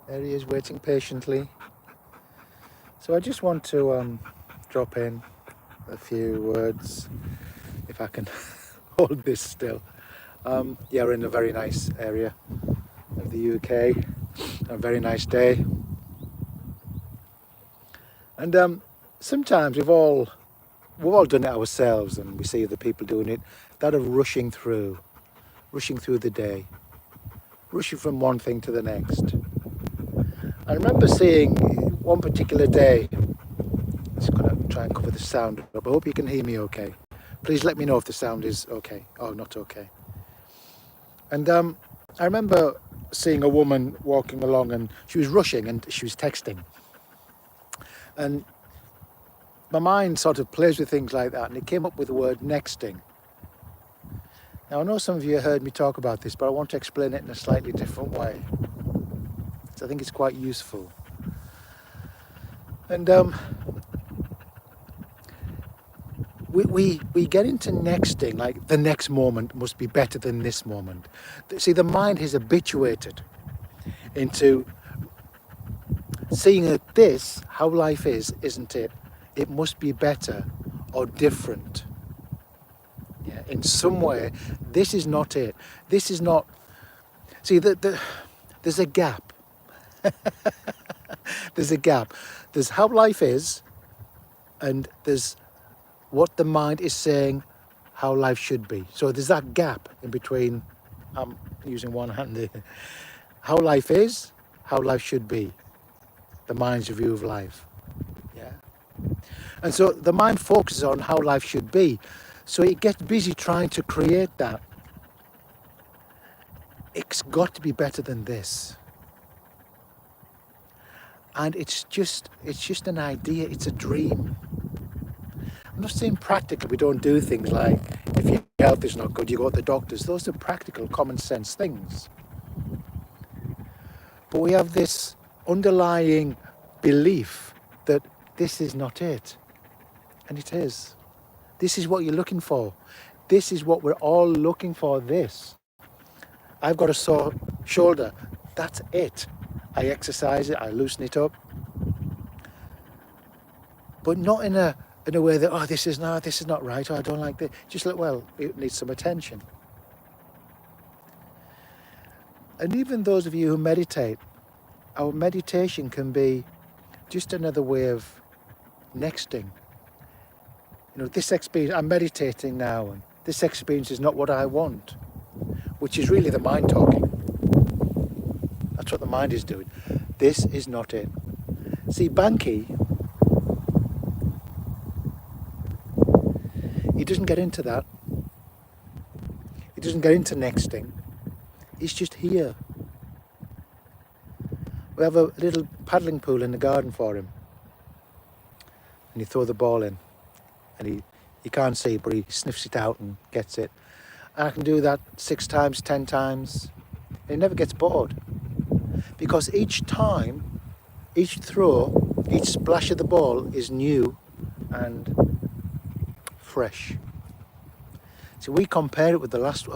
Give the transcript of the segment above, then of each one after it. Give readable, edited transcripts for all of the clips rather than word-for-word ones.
There he is, waiting patiently. So I just want to drop in a few words, if I can hold this still. Yeah, we're in a very nice area of the UK, a very nice day. And sometimes we've all done it ourselves, and we see other people doing it, that of rushing through the day, rushing from one thing to the next. I remember seeing one particular day, just gonna try and cover the sound up. I hope you can hear me okay. Please let me know if the sound is okay or not okay. And I remember seeing a woman walking along, and she was rushing and she was texting. And my mind sort of plays with things like that, and it came up with the word nexting. Now, I know some of you heard me talk about this, but I want to explain it in a slightly different way. So I think it's quite useful. And we get into nexting, like the next moment must be better than this moment. See, the mind is habituated into seeing that this, how life is, isn't it? It must be better or different. Yeah, in some way, this is not it. This is not. See, there's a gap. There's a gap. There's how life is, and there's what the mind is saying how life should be. So there's that gap in between. I'm using one hand there. How life is, how life should be. The mind's view of life. Yeah. And so the mind focuses on how life should be. So it gets busy trying to create that. It's got to be better than this. And it's just an idea, it's a dream. I'm not saying practically we don't do things like, if your health is not good, you go to the doctors. Those are practical, common sense things. But we have this underlying belief that this is not it. And it is. This is what you're looking for. This is what we're all looking for, this. I've got a sore shoulder. That's it. I exercise it, I loosen it up. But not in a way that, this is not right, I don't like this. Just like, well, it needs some attention. And even those of you who meditate, our meditation can be just another way of nexting. This experience, I'm meditating now, and this experience is not what I want, which is really the mind talking. That's what the mind is doing. This is not it. See, Bankei, he doesn't get into that. He doesn't get into nexting. He's just here. We have a little paddling pool in the garden for him. And you throw the ball in. And he can't see, but he sniffs it out and gets it. And I can do that 6 times, 10 times. And he never gets bored. Because each time, each throw, each splash of the ball is new and fresh. So we compare it with the last,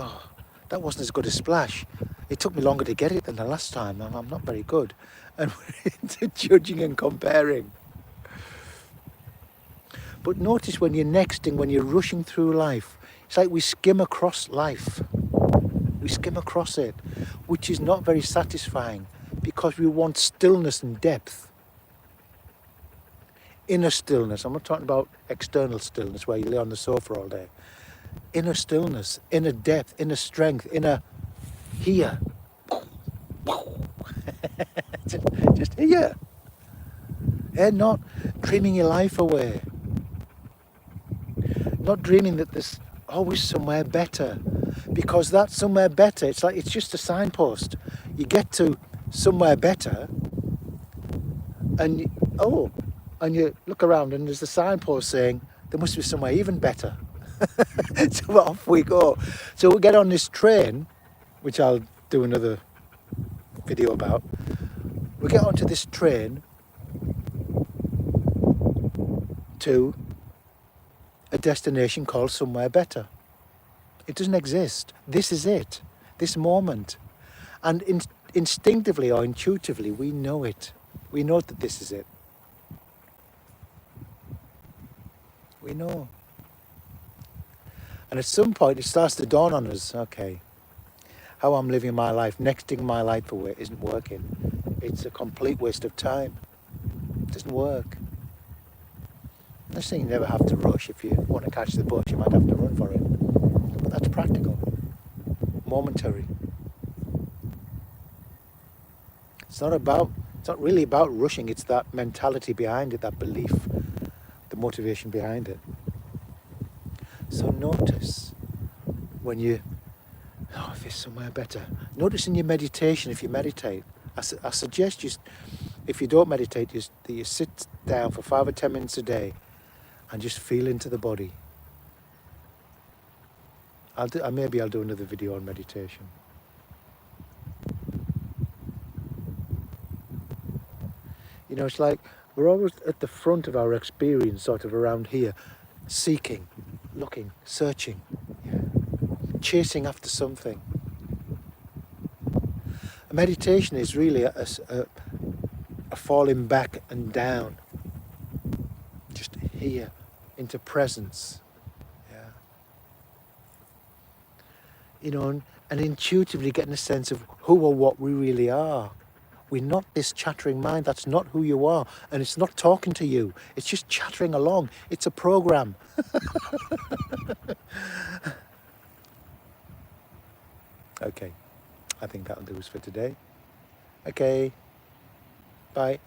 that wasn't as good a splash. It took me longer to get it than the last time. I'm not very good. And we're into judging and comparing. But notice when you're nexting, when you're rushing through life, it's like we skim across life. We skim across it, which is not very satisfying because we want stillness and depth. Inner stillness. I'm not talking about external stillness where you lay on the sofa all day. Inner stillness, inner depth, inner strength, inner here. Just here. And not dreaming your life away. Not dreaming that there's always somewhere better. Because that somewhere better, it's just a signpost. You get to somewhere better and you look around and there's a signpost saying there must be somewhere even better. So off we go. So we get on this train, which I'll do another video about. We get onto this train to a destination called somewhere better. It doesn't exist. This is it. This moment. And instinctively or intuitively, we know it. We know that this is it. We know. And at some point it starts to dawn on us, okay, how I'm living my life, nexting my life away isn't working. It's a complete waste of time. It doesn't work. I'm not saying you never have to rush. If you want to catch the bus, you might have to run for it. But that's practical, momentary. It's not really about rushing. It's that mentality behind it, that belief, the motivation behind it. So notice when you, oh, if there's somewhere better. Notice in your meditation, if you meditate, I suggest you, if you don't meditate, you sit down for 5 or 10 minutes a day and just feel into the body. Maybe I'll do another video on meditation. You know, it's like we're always at the front of our experience, sort of around here, seeking, looking, searching, chasing after something. A meditation is really a falling back and down, just here, into presence. Yeah. You know, and intuitively getting a sense of who or what we really are. We're not this chattering mind. That's not who you are. And it's not talking to you. It's just chattering along. It's a program. Okay. I think that'll do us for today. Okay. Bye.